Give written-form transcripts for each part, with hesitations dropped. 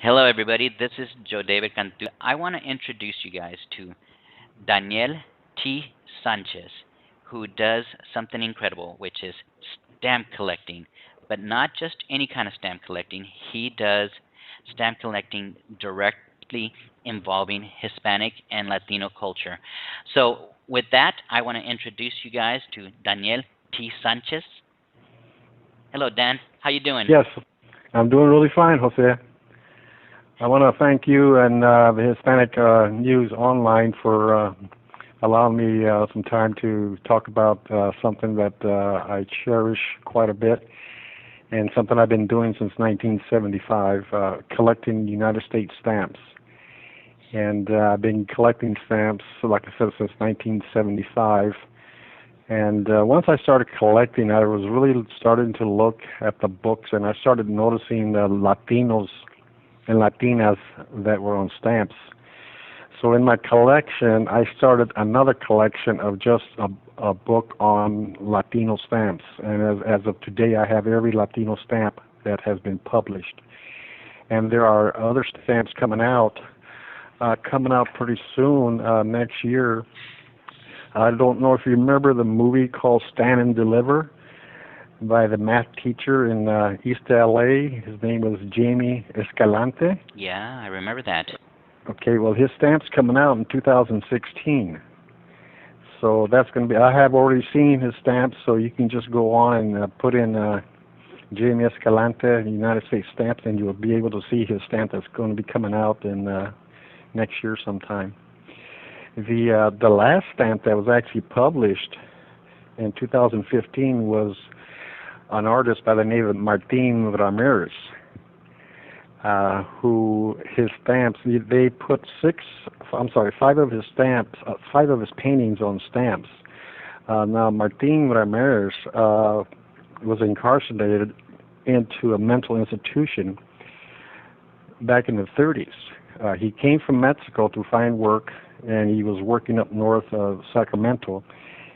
Hello, everybody. This is Joe David Cantu. I want to introduce you guys to Daniel T. Sanchez, who does something incredible, which is stamp collecting, but not just any kind of stamp collecting. He does stamp collecting directly involving Hispanic and Latino culture. So, with that, I want to introduce you guys to Daniel T. Sanchez. Hello, Dan. How you doing? Yes, I'm doing really fine, Jose. I want to thank you and the Hispanic News Online for allowing me some time to talk about something that I cherish quite a bit and something I've been doing since 1975, collecting United States stamps. And I've been collecting stamps, like I said, since 1975. And once I started collecting, I was really starting to look at the books, and I started noticing the Latinos and Latinas that were on stamps. So in my collection, I started another collection of just a book on Latino stamps. And as of today, I have every Latino stamp that has been published. And there are other stamps coming out pretty soon next year. I don't know if you remember the movie called Stand and Deliver by the math teacher in East LA. His name was Jamie Escalante. Yeah, I remember that. Okay, well, his stamp's coming out in 2016. So that's going to be, I have already seen his stamp, so you can just go on and put in Jamie Escalante, United States stamps, and you'll be able to see his stamp that's going to be coming out in next year sometime. The last stamp that was actually published in 2015 was an artist by the name of Martin Ramirez, who his stamps, they put five of his stamps, five of his paintings on stamps. Now Martin Ramirez was incarcerated into a mental institution back in the 30s. He came from Mexico to find work, and he was working up north of Sacramento.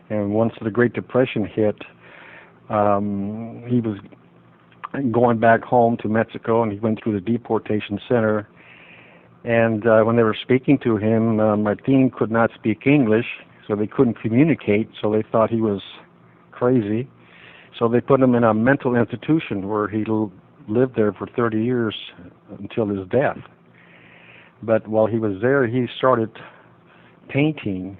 And once the Great Depression hit, he was going back home to Mexico, and he went through the deportation center. And when they were speaking to him, Martin could not speak English, so they couldn't communicate, so they thought he was crazy. So they put him in a mental institution where he lived there for 30 years until his death. But while he was there, he started painting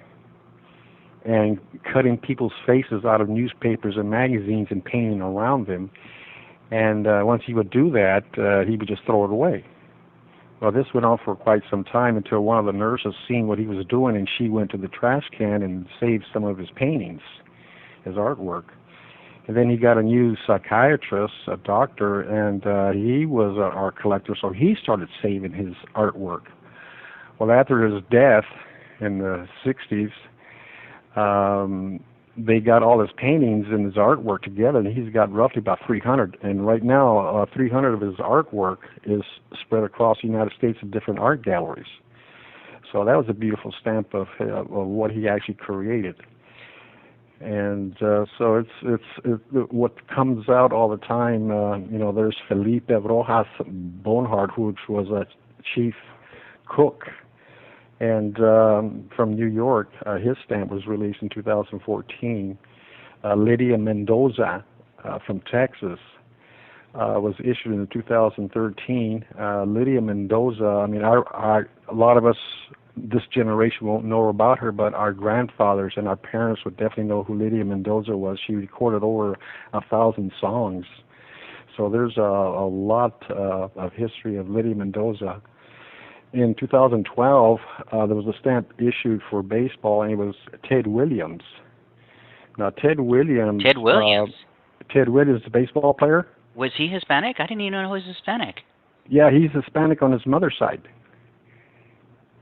and cutting people's faces out of newspapers and magazines and painting around them. And once he would do that, he would just throw it away. Well, this went on for quite some time until one of the nurses seen what he was doing, and she went to the trash can and saved some of his paintings, his artwork. And then he got a new psychiatrist, a doctor, and he was an art collector, so he started saving his artwork. Well, after his death in the 60s, they got all his paintings and his artwork together, and he's got roughly about 300. And right now, 300 of his artwork is spread across the United States in different art galleries. So that was a beautiful stamp of what he actually created. And so it's what comes out all the time. There's Felipe Rojas Bonhart, which was a chief cook, and from New York. His stamp was released in 2014. Lydia Mendoza from Texas was issued in 2013. Lydia Mendoza, I mean, a lot of us, this generation won't know about her, but our grandfathers and our parents would definitely know who Lydia Mendoza was. She recorded over 1,000 songs. So there's a lot of history of Lydia Mendoza. In 2012, there was a stamp issued for baseball, and it was Ted Williams. Now, Ted Williams, the baseball player. Was he Hispanic? I didn't even know he was Hispanic. Yeah, he's Hispanic on his mother's side.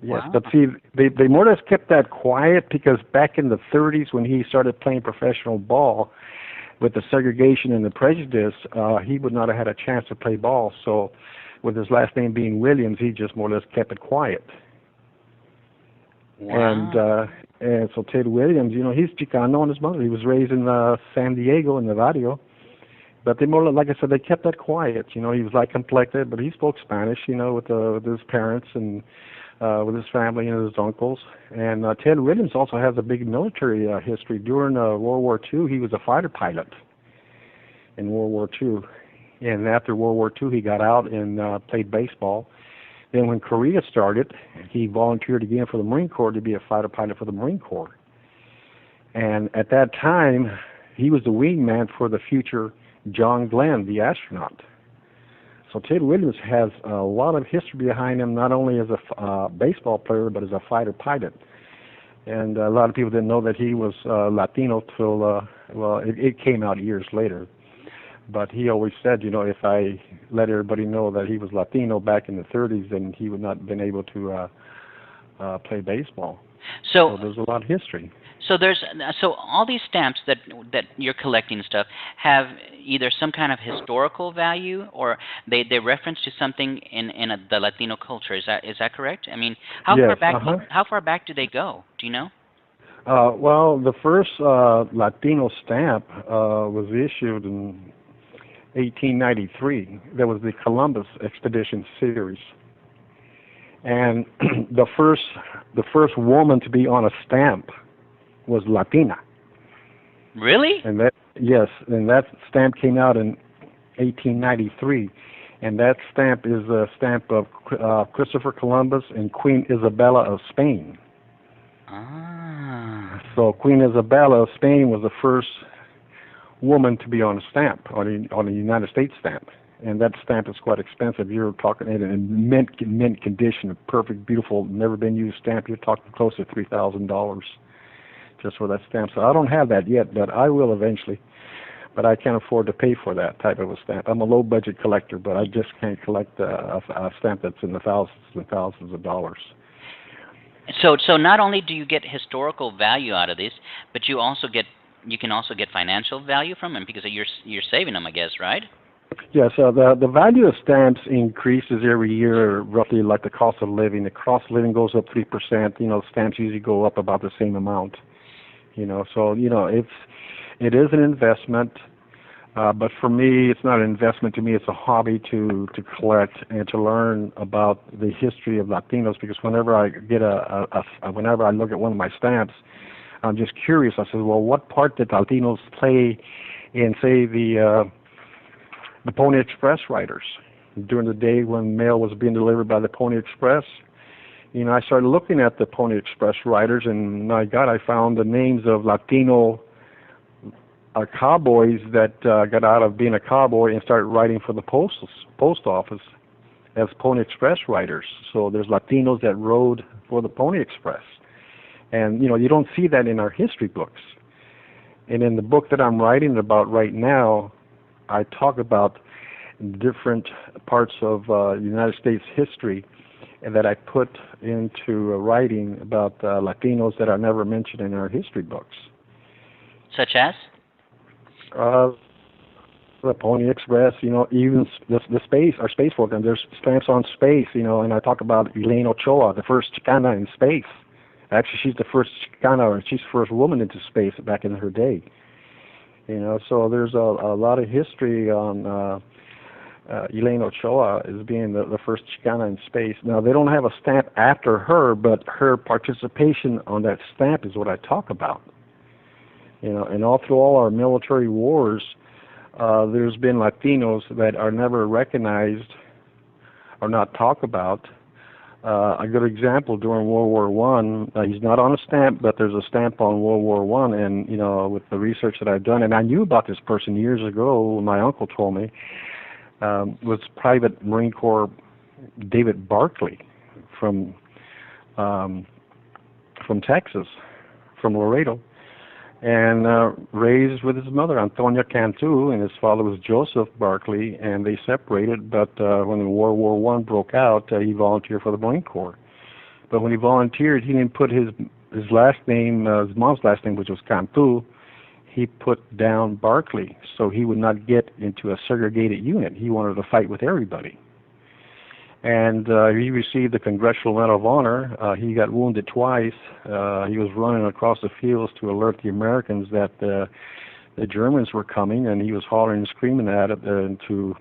Yes, Wow. but see, they more or less kept that quiet because back in the 30s when he started playing professional ball, with the segregation and the prejudice, he would not have had a chance to play ball. So with his last name being Williams, he just more or less kept it quiet. Wow. And so Ted Williams, he's Chicano on his mother. He was raised in San Diego, in Nevada, But they more, like I said, they kept that quiet. He was light complected, but he spoke Spanish. With his parents and with his family and his uncles. And Ted Williams also has a big military history. During World War II, he was a fighter pilot in World War II. And after World War II, he got out and played baseball. Then when Korea started, he volunteered again for the Marine Corps to be a fighter pilot for the Marine Corps. And at that time, he was the wingman for the future John Glenn, the astronaut. So Ted Williams has a lot of history behind him, not only as a baseball player, but as a fighter pilot. And a lot of people didn't know that he was Latino till, it came out years later. But he always said, if I let everybody know that he was Latino back in the 30s, then he would not have been able to play baseball. So there's a lot of history. So all these stamps that you're collecting and stuff have either some kind of historical value or they reference to something in the Latino culture. Is that correct? I mean, Yes, how far back do they go? Do you know? Well, the first Latino stamp was issued in 1893. That was the Columbus Expedition series, and the first woman to be on a stamp was Latina. Really? And that stamp came out in 1893, and that stamp is a stamp of Christopher Columbus and Queen Isabella of Spain. Ah. So Queen Isabella of Spain was the first woman to be on a stamp, on a United States stamp. And that stamp is quite expensive. You're talking in mint condition, a perfect, beautiful, never been used stamp. You're talking close to $3,000 just for that stamp. So I don't have that yet, but I will eventually. But I can't afford to pay for that type of a stamp. I'm a low-budget collector, but I just can't collect a stamp that's in the thousands and thousands of dollars. So not only do you get historical value out of this, but you can also get financial value from them because you're saving them, I guess, right? Yes, the value of stamps increases every year, roughly like the cost of living. The cost of living goes up 3%. Stamps usually go up about the same amount. So it is an investment, but for me, it's not an investment. To me, it's a hobby to collect and to learn about the history of Latinos. Because whenever I get whenever I look at one of my stamps, I'm just curious. I said, well, what part did Latinos play in, say, the Pony Express riders during the day when mail was being delivered by the Pony Express? I started looking at the Pony Express riders, and my God, I found the names of Latino cowboys that got out of being a cowboy and started riding for the post office as Pony Express riders. So there's Latinos that rode for the Pony Express. And, you don't see that in our history books. And in the book that I'm writing about right now, I talk about different parts of United States history and that I put into writing about Latinos that are never mentioned in our history books. Such as? The Pony Express, even the space, our space program, there's stamps on space, and I talk about Elaine Ochoa, the first Chicana in space. Actually, she's the first Chicana, or she's the first woman into space back in her day. So there's a lot of history on Elaine Ochoa as being the first Chicana in space. Now, they don't have a stamp after her, but her participation on that stamp is what I talk about. And all through all our military wars, there's been Latinos that are never recognized or not talked about. A good example during World War One, he's not on a stamp, but there's a stamp on World War One, and with the research that I've done, and I knew about this person years ago. My uncle told me was Private Marine Corps David Barkley from Texas, from Laredo, and raised with his mother, Antonia Cantu, and his father was Joseph Barkley, and they separated, but when World War One broke out, he volunteered for the Marine Corps. But when he volunteered, he didn't put his last name, his mom's last name, which was Cantu, he put down Barkley, so he would not get into a segregated unit. He wanted to fight with everybody. And he received the Congressional Medal of Honor. He got wounded twice. He was running across the fields to alert the Americans that the Germans were coming, and he was hollering and screaming at it to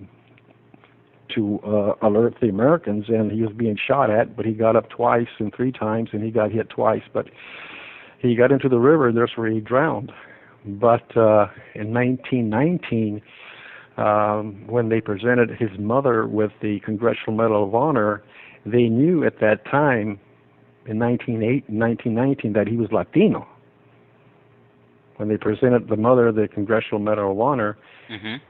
alert the Americans, and he was being shot at, but he got up twice and three times, and he got hit twice, but he got into the river, and that's where he drowned. But in 1919, when they presented his mother with the Congressional Medal of Honor, they knew at that time, in 1919, that he was Latino. When they presented the mother the Congressional Medal of Honor,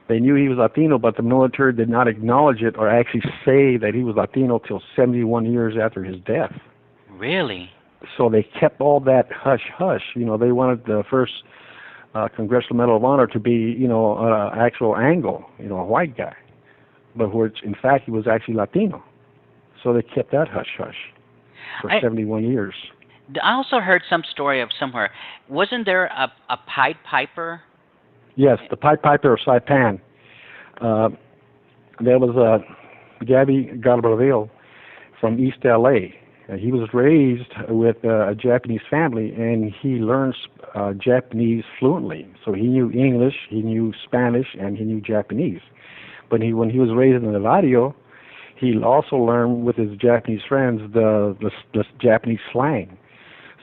they knew he was Latino, but the military did not acknowledge it or actually say that he was Latino till 71 years after his death. Really? So they kept all that hush-hush. You know, they wanted the first Congressional Medal of Honor to be, you know, an actual Anglo, you know, a white guy. But which, in fact, he was actually Latino. So they kept that hush-hush for 71 years. I also heard some story of somewhere. Wasn't there a Pied Piper? Yes, the Pied Piper of Saipan. There was Gabby Galbraithel from East L.A. He was raised with a Japanese family, and he learns Japanese fluently. So he knew English, he knew Spanish, and he knew Japanese. But when he was raised in the barrio, he also learned with his Japanese friends the Japanese slang.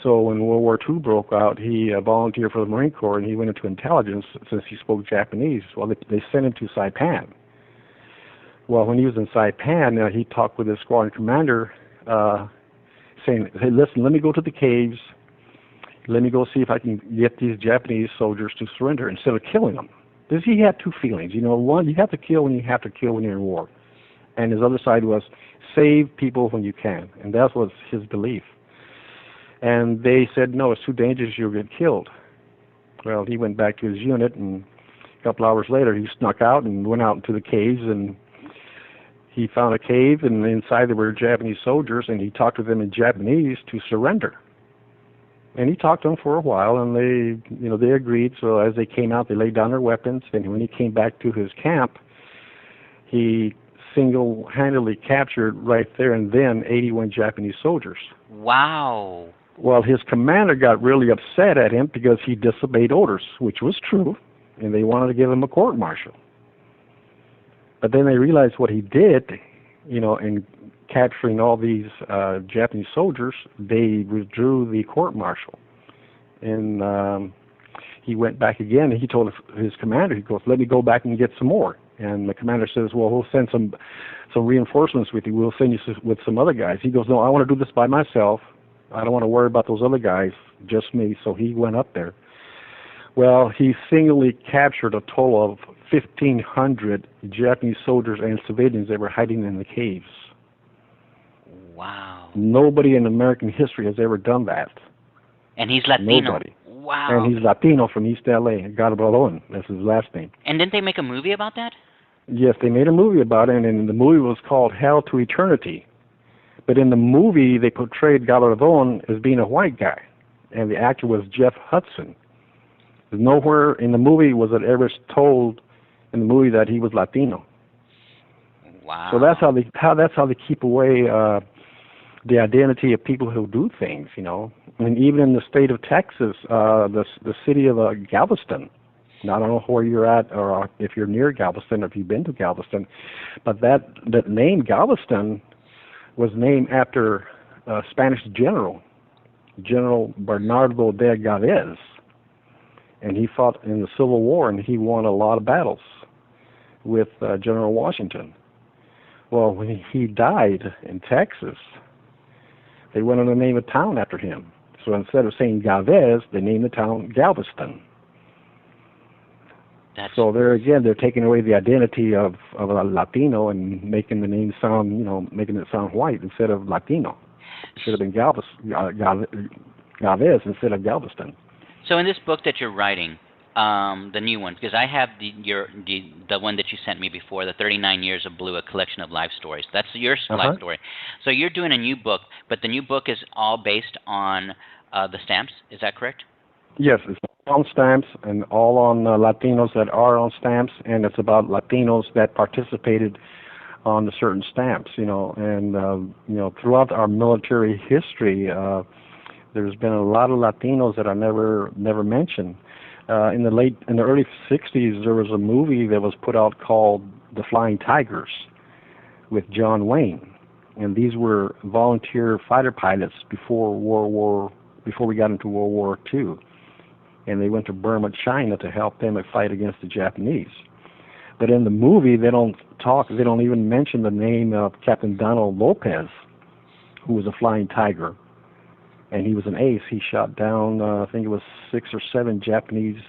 So when World War II broke out, he volunteered for the Marine Corps, and he went into intelligence since he spoke Japanese. Well, they sent him to Saipan. Well, when he was in Saipan, he talked with his squadron commander, saying, hey, listen, let me go to the caves. Let me go see if I can get these Japanese soldiers to surrender instead of killing them. Because he had two feelings. You know, one, you have to kill when you have to kill when you're in war. And his other side was save people when you can. And that was his belief. And they said, no, it's too dangerous, you'll get killed. Well, he went back to his unit, and a couple hours later he snuck out and went out into the caves, and he found a cave, and inside there were Japanese soldiers, and he talked to them in Japanese to surrender. And he talked to them for a while, and they agreed. So as they came out, they laid down their weapons, and when he came back to his camp, he single-handedly captured right there and then 81 Japanese soldiers. Wow. Well, his commander got really upset at him because he disobeyed orders, which was true, and they wanted to give him a court-martial. But then they realized what he did, you know, in capturing all these Japanese soldiers, they withdrew the court-martial. And he went back again, and he told his commander, he goes, let me go back and get some more. And the commander says, well, we'll send some reinforcements with you. We'll send you with some other guys. He goes, no, I want to do this by myself. I don't want to worry about those other guys, just me. So he went up there. Well, he singly captured a total of 1,500 Japanese soldiers and civilians that were hiding in the caves. Wow. Nobody in American history has ever done that. And he's Latino. Nobody. Wow. And he's Latino from East L.A. Galbraithel, that's his last name. And didn't they make a movie about that? Yes, they made a movie about it, and the movie was called Hell to Eternity. But in the movie, they portrayed Galbraithel as being a white guy, and the actor was Jeff Hudson. Nowhere in the movie was it ever told in the movie that he was Latino. Wow. So that's how they keep away the identity of people who do things, you know. And even in the state of Texas, the city of Galveston. Now, I don't know where you're at, or if you're near Galveston, or if you've been to Galveston, but that name Galveston was named after a Spanish general, General Bernardo de Galvez, and he fought in the Civil War, and he won a lot of battles with General Washington. Well, when he died in Texas, they wanted to name a town after him. So instead of saying Galvez, they named the town Galveston. So there again, they're taking away the identity of a Latino and making the name sound, you know, making it sound white instead of Latino. It should have been Galvez instead of Galveston. So in this book that you're writing, the new one, because I have the one that you sent me before, the 39 Years of Blue, a collection of life stories. That's your life story. So you're doing a new book, but the new book is all based on the stamps. Is that correct? Yes, it's all on stamps and all on Latinos that are on stamps, and it's about Latinos that participated on the certain stamps, you know. And you know, throughout our military history, there's been a lot of Latinos that are never mentioned. In the early '60s, there was a movie that was put out called The Flying Tigers with John Wayne, and these were volunteer fighter pilots before we got into World War II, and they went to Burma, China to help them fight against the Japanese. But in the movie, they don't even mention the name of Captain Donald Lopez, who was a flying tiger, and he was an ace. He shot down, I think it was 6 or 7 Japanese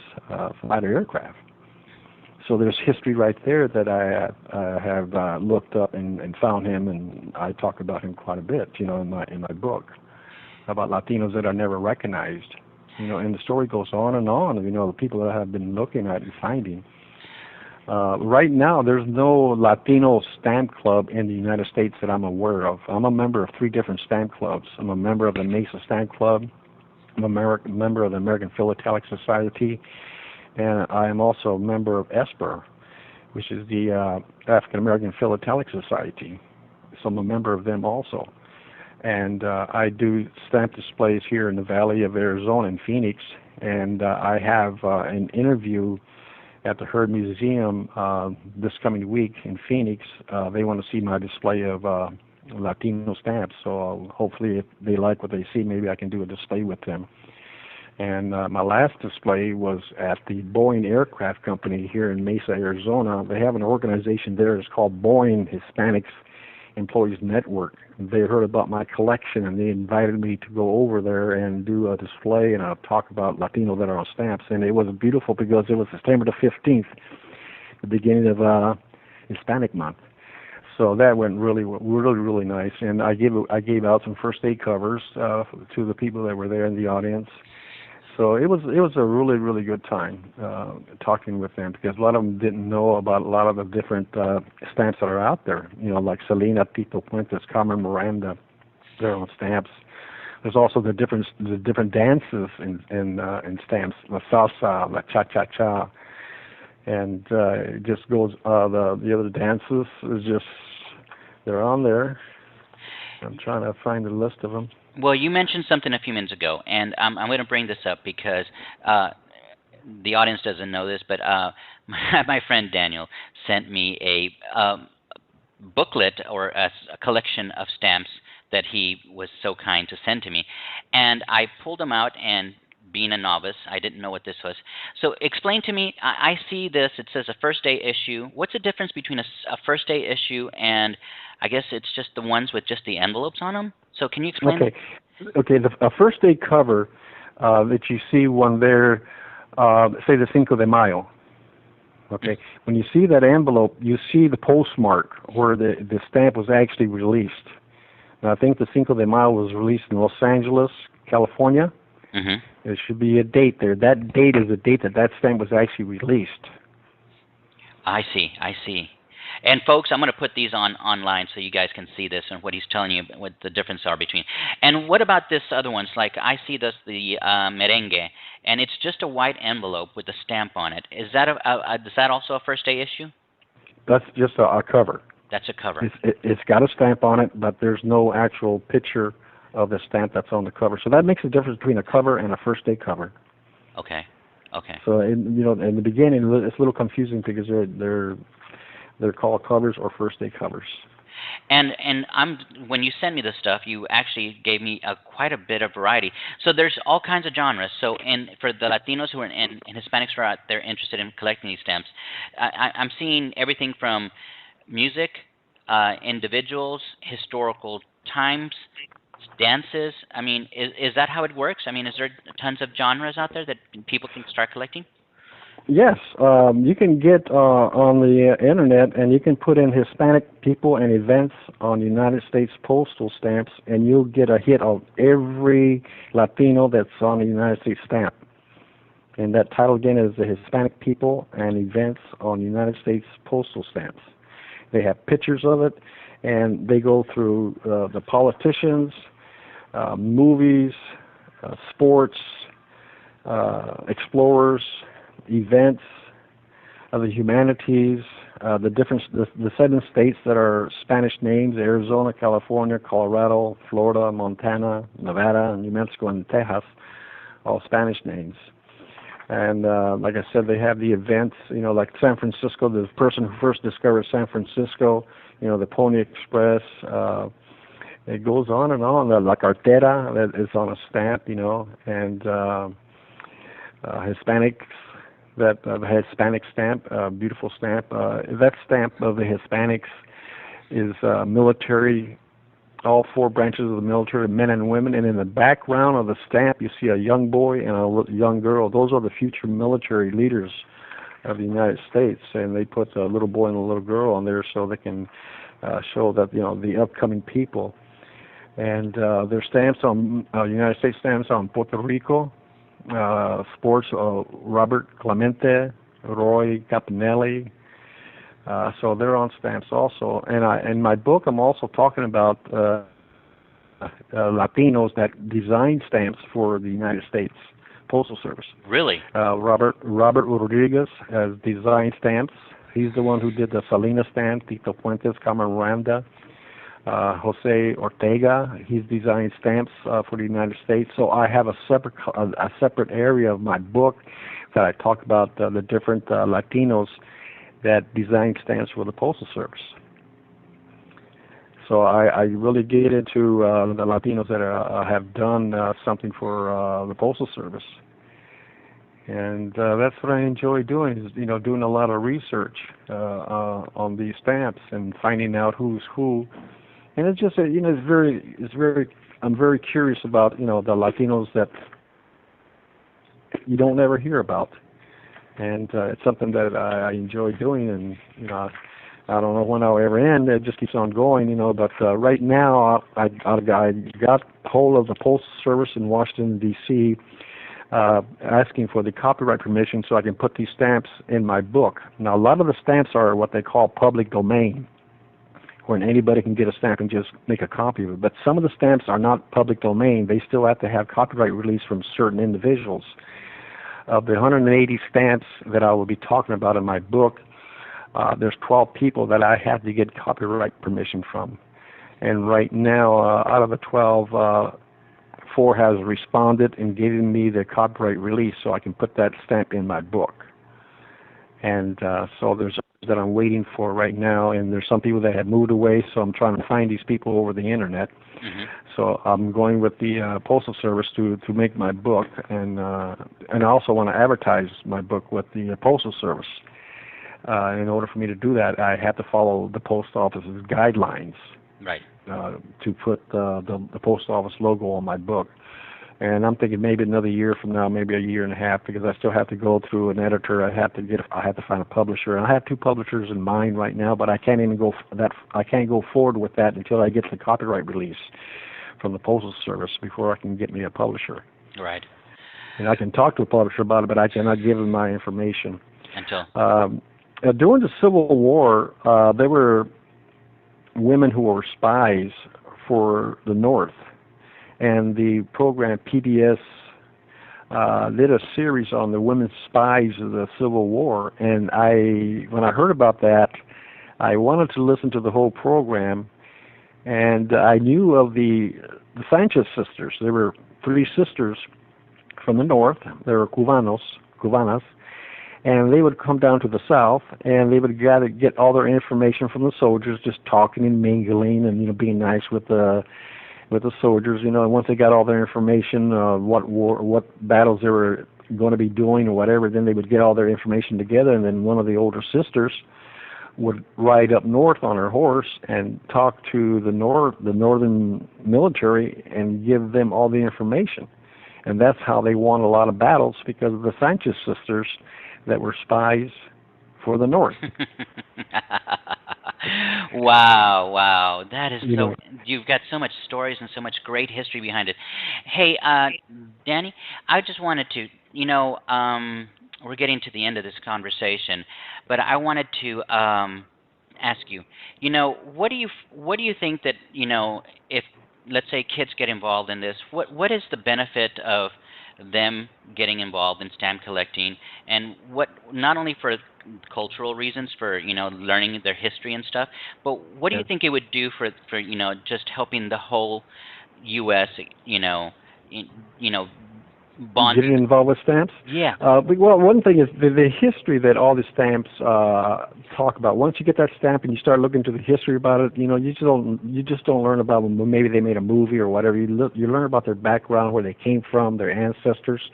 fighter aircraft. So there's history right there that I have looked up and found him, and I talk about him quite a bit, in my book about Latinos that are never recognized, and the story goes on and on. The people that I have been looking at and finding. Right now, there's no Latino stamp club in the United States that I'm aware of. I'm a member of 3 different stamp clubs. I'm a member of the Mesa Stamp Club. I'm a member of the American Philatelic Society, and I am also a member of ESPR, which is the African American Philatelic Society. So I'm a member of them also. And I do stamp displays here in the Valley of Arizona in Phoenix, and I have an interview at the Heard Museum this coming week in Phoenix. They want to see my display of Latino stamps, so hopefully if they like what they see, maybe I can do a display with them. And my last display was at the Boeing Aircraft Company here in Mesa, Arizona. They have an organization there. It's called Boeing Hispanic Employees Network. They heard about my collection, and they invited me to go over there and do a display and talk about Latino that are on stamps. And it was beautiful because it was September the 15th, the beginning of Hispanic Month. So that went really nice. And I gave out some first aid covers to the people that were there in the audience. So it was a really good time talking with them, because a lot of them didn't know about a lot of the different stamps that are out there. Like Selena, Tito Puentes, Carmen Miranda, they're on stamps. There's also the different dances in stamps, la salsa, la cha cha cha, and it just goes. The other dances is just, they're on there. I'm trying to find a list of them. Well, you mentioned something a few minutes ago, and I'm going to bring this up because the audience doesn't know this, but my friend Daniel sent me a booklet or a collection of stamps that he was so kind to send to me, and I pulled them out, and being a novice, I didn't know what this was. So explain to me, I see this, it says a first day issue. What's the difference between a first day issue and, I guess it's just the ones with just the envelopes on them? So can you explain? Okay. A first day cover that you see one there, say the Cinco de Mayo. Okay. When you see that envelope, you see the postmark where the stamp was actually released. Now, I think the Cinco de Mayo was released in Los Angeles, California. Mm-hmm. There should be a date there. That date is the date that stamp was actually released. I see. And folks, I'm going to put these online so you guys can see this and what he's telling you, what the differences are between. And what about this other ones? Like I see the merengue, and it's just a white envelope with a stamp on it. Is that is that also a first day issue? That's just a cover. That's a cover. It's got a stamp on it, but there's no actual picture of the stamp that's on the cover. So that makes a difference between a cover and a first day cover. Okay. So in the beginning, it's a little confusing because they're called covers or first day covers. And when you sent me this stuff, you actually gave me quite a bit of variety. So there's all kinds of genres. So for the Latinos who are and Hispanics who are out there interested in collecting these stamps, I'm seeing everything from music, individuals, historical times, dances. I mean, is that how it works? I mean, is there tons of genres out there that people can start collecting? Yes, you can get on the internet and you can put in Hispanic people and events on United States postal stamps, and you'll get a hit of every Latino that's on the United States stamp. And that title again is the Hispanic people and events on United States postal stamps. They have pictures of it, and they go through the politicians, movies, sports, explorers, events, the humanities, the 7 states that are Spanish names: Arizona, California, Colorado, Florida, Montana, Nevada, New Mexico, and Texas, all Spanish names. And like I said, they have the events, like San Francisco, the person who first discovered San Francisco, the Pony Express. It goes on and on. La Cartera that is on a stamp, and Hispanics, that the Hispanic stamp, beautiful stamp. That stamp of the Hispanics is military, all four branches of the military, men and women. And in the background of the stamp, you see a young boy and a young girl. Those are the future military leaders of the United States. And they put a little boy and a little girl on there so they can show that, the upcoming people. And their stamps on United States stamps on Puerto Rico, sports, Robert Clemente, Roy Capinelli. So they're on stamps also. And in my book, I'm also talking about Latinos that design stamps for the United States Postal Service. Really? Robert Rodriguez has designed stamps. He's the one who did the Salinas stamp, Tito Puentes, Carmen Miranda. Jose Ortega, he's designed stamps for the United States. So I have a separate area of my book that I talk about the different Latinos that design stamps for the Postal Service. So I really get into the Latinos that have done something for the Postal Service. And that's what I enjoy doing, is doing a lot of research on these stamps and finding out who's who. And it's just I'm very curious about the Latinos that you don't ever hear about, and it's something that I enjoy doing. And I don't know when I'll ever end. It just keeps on going, But right now, I got hold of the Postal Service in Washington D.C. Asking for the copyright permission so I can put these stamps in my book. Now, a lot of the stamps are what they call public domain, when anybody can get a stamp and just make a copy of it. But some of the stamps are not public domain. They still have to have copyright release from certain individuals. Of the 180 stamps that I will be talking about in my book, there's 12 people that I have to get copyright permission from. And right now, out of the 12, 4 has responded and given me the copyright release so I can put that stamp in my book. And so there's that I'm waiting for right now, and there's some people that have moved away, so I'm trying to find these people over the internet. Mm-hmm. So I'm going with the Postal Service to make my book, and I also want to advertise my book with the Postal Service. In order for me to do that, I have to follow the Post Office's guidelines. Right. To put the Post Office logo on my book. And I'm thinking maybe another year from now, maybe a year and a half, because I still have to go through an editor. I have to find a publisher, and I have 2 publishers in mind right now, but I can't go forward with that until I get the copyright release from the Postal Service before I can get me a publisher. Right. And I can talk to a publisher about it, but I cannot give them my information. Until during the Civil War, there were women who were spies for the North. And the program PBS did a series on the women spies of the Civil War. And when I heard about that, I wanted to listen to the whole program. And I knew of the Sanchez sisters. There were 3 sisters from the North. They were cubanas. And they would come down to the South, and they would get all their information from the soldiers, just talking and mingling and being nice with the soldiers, and once they got all their information, what battles they were going to be doing or whatever, then they would get all their information together, and then one of the older sisters would ride up north on her horse and talk to the northern military and give them all the information. And that's how they won a lot of battles, because of the Sanchez sisters that were spies for the North. Wow. That is so. You've got so much stories and so much great history behind it. Hey, Danny, I just wanted to, we're getting to the end of this conversation, but I wanted to ask you, what do you think that, if, let's say, kids get involved in this, what is the benefit of them getting involved in stamp collecting, and what, not only for cultural reasons, for learning their history and stuff, but what do you think it would do for just helping the whole U.S. Bond. getting involved with stamps. Yeah. Well, one thing is the history that all the stamps talk about. Once you get that stamp and you start looking into the history about it, you just don't learn about them. Maybe they made a movie or whatever. You learn about their background, where they came from, their ancestors.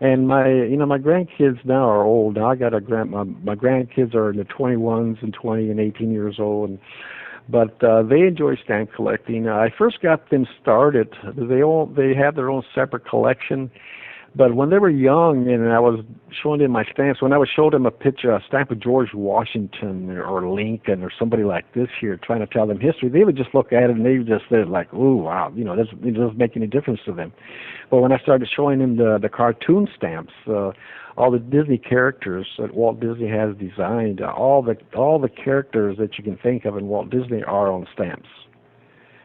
And my grandkids now are old. Now I got my grandkids are in the 21s and 20 and 18 years old, and but they enjoy stamp collecting. I first got them started. They have their own separate collection, but when they were young and I was showing them my stamps, when I would show them a stamp of George Washington or Lincoln or somebody like this here, trying to tell them history, they would just look at it and they would just say like, "Ooh, wow, it doesn't make any difference to them." But when I started showing them the cartoon stamps, all the Disney characters that Walt Disney has designed, all the characters that you can think of in Walt Disney are on stamps.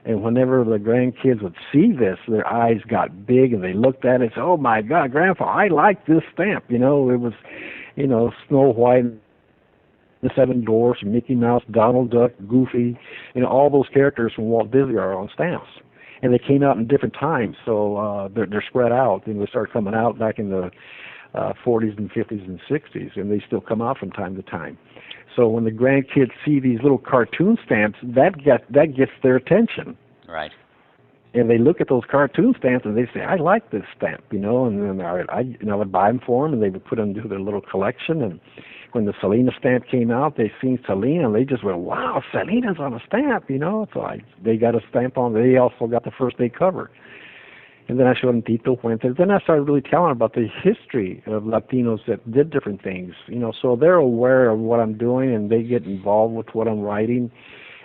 And whenever the grandkids would see this, their eyes got big and they looked at it and said, "Oh my God, Grandpa, I like this stamp." It was, Snow White, the Seven Dwarfs, Mickey Mouse, Donald Duck, Goofy, all those characters from Walt Disney are on stamps. And they came out in different times, so they're spread out. And they started coming out back in the 40s and 50s and 60s, and they still come out from time to time. So when the grandkids see these little cartoon stamps, that gets their attention. Right. And they look at those cartoon stamps and they say, "I like this stamp," and then I would buy them for them, and they would put them into their little collection. And when the Selena stamp came out, they seen Selena, and they just went, "Wow, Selena's on a stamp," So they got a stamp on. They also got the first day cover. And then I showed them Tito Fuentes. Then I started really telling them about the history of Latinos that did different things. So they're aware of what I'm doing, and they get involved with what I'm writing,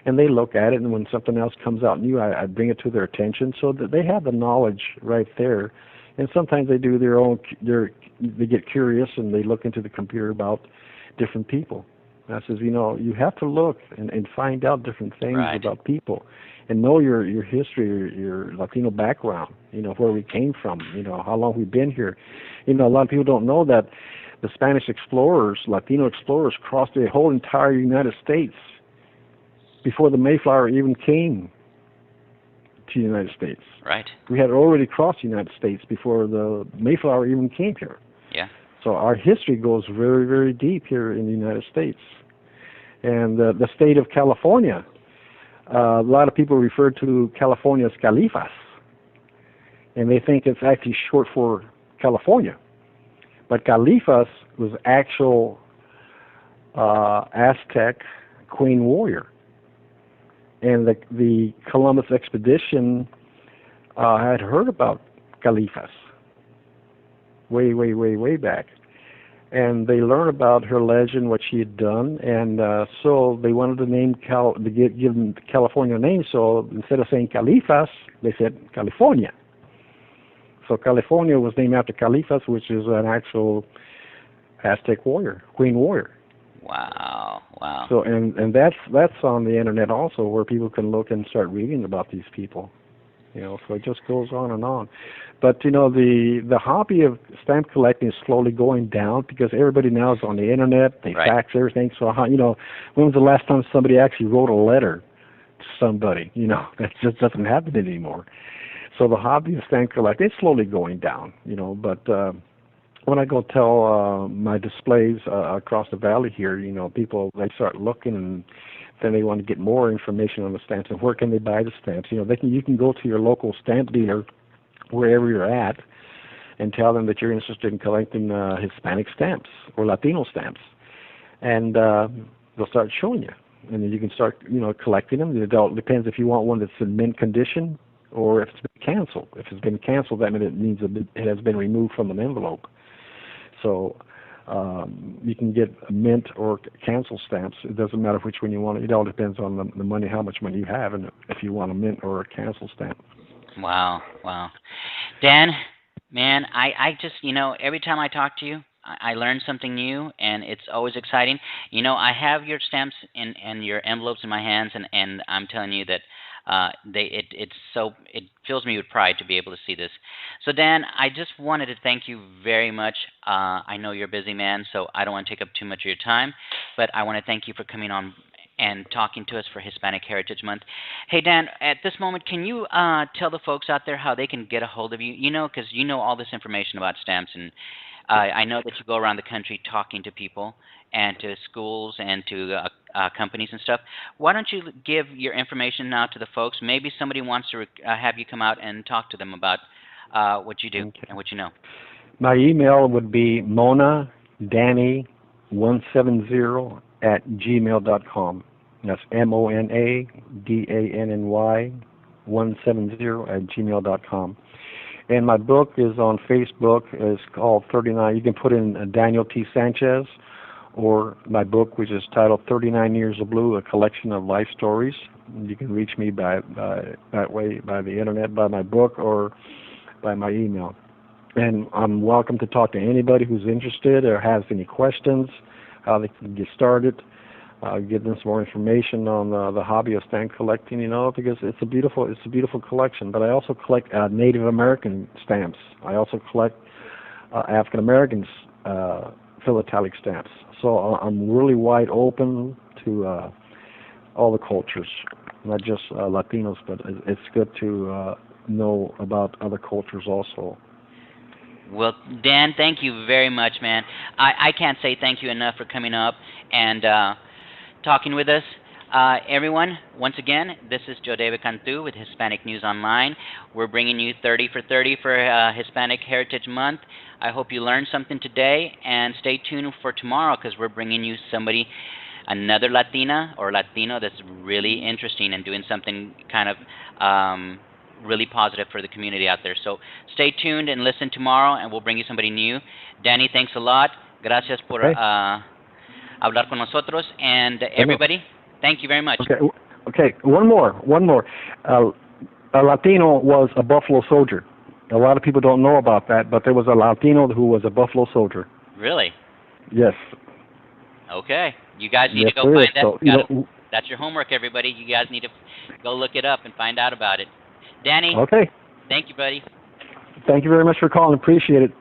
and they look at it. And when something else comes out new, I bring it to their attention so that they have the knowledge right there. And sometimes they do they get curious and they look into the computer about different people. And I says, you have to look and find out different things Right. about people, and know your history, your Latino background, where we came from, how long we've been here. A lot of people don't know that the Spanish explorers, Latino explorers, crossed the whole entire United States before the Mayflower even came to the United States. Right. We had already crossed the United States before the Mayflower even came here. Yeah. So our history goes very, very deep here in the United States. And the state of California, a lot of people refer to California as Califas, and they think it's actually short for California. But Califas was actual Aztec queen warrior. And the Columbus expedition had heard about Califas way, way, way, way back. And they learned about her legend, what she had done, and so they wanted to give them the California name. So instead of saying Califas, they said California. So California was named after Califas, which is an actual Aztec warrior, queen warrior. Wow. Wow. So and that's on the internet also, where people can look and start reading about these people. So it just goes on and on. But the hobby of stamp collecting is slowly going down because everybody now is on the internet. They Right. fax everything. So when was the last time somebody actually wrote a letter to somebody? That just doesn't happen anymore. So the hobby of stamp collecting is slowly going down. But when I go tell my displays across the valley here, people, they start looking, and then they want to get more information on the stamps and where can they buy the stamps. You can go to your local stamp dealer wherever you're at and tell them that you're interested in collecting Hispanic stamps or Latino stamps, and they'll start showing you, and then you can start collecting them. It all depends if you want one that's in mint condition or if it's been canceled. If it's been canceled, that means it has been removed from an envelope. So you can get mint or cancel stamps. It doesn't matter which one you want. It all depends on the money, how much money you have, and if you want a mint or a cancel stamp. Wow. Wow. Dan, man, I just, every time I talk to you, I learn something new, and it's always exciting. I have your stamps and your envelopes in my hands, and I'm telling you that it fills me with pride to be able to see this. So Dan, I just wanted to thank you very much. I know you're a busy man, so I don't want to take up too much of your time, but I want to thank you for coming on and talking to us for Hispanic Heritage Month. Hey, Dan, at this moment, can you tell the folks out there how they can get a hold of you? You know, because you know all this information about stamps, and I know that you go around the country talking to people and to schools and to companies and stuff. Why don't you give your information now to the folks? Maybe somebody wants to have you come out and talk to them about what you do Okay. and what you know. My email would be monadanny170 at gmail.com. That's MONADANNY 170 at gmail.com. And my book is on Facebook. It's called 39. You can put in Daniel T. Sanchez, or my book, which is titled 39 Years of Blue, a collection of life stories. You can reach me by that way, by the internet, by my book, or by my email. And I'm welcome to talk to anybody who's interested or has any questions, how they can get started. Give them some more information on the hobby of stamp collecting, because it's a beautiful collection. But I also collect Native American stamps. I also collect African American philatelic stamps. So I'm really wide open to all the cultures, not just Latinos, but it's good to know about other cultures also. Well, Dan, thank you very much, man. I can't say thank you enough for coming up and talking with us. Everyone, once again, this is Joe David Cantu with Hispanic News Online. We're bringing you 30 for 30 for Hispanic Heritage Month. I hope you learned something today, and stay tuned for tomorrow because we're bringing you another Latina or Latino that's really interesting and doing something kind of really positive for the community out there. So stay tuned and listen tomorrow, and we'll bring you somebody new. Danny, thanks a lot. Gracias por Okay. hablar con nosotros, and everybody, thank you very much. Okay. One more. A Latino was a Buffalo Soldier. A lot of people don't know about that, but there was a Latino who was a Buffalo Soldier. Really? Yes. Okay. You guys need Yes, to go there find is. that. So, That's your homework, everybody. You guys need to go look it up and find out about it. Danny, okay. thank you, buddy. Thank you very much for calling. Appreciate it.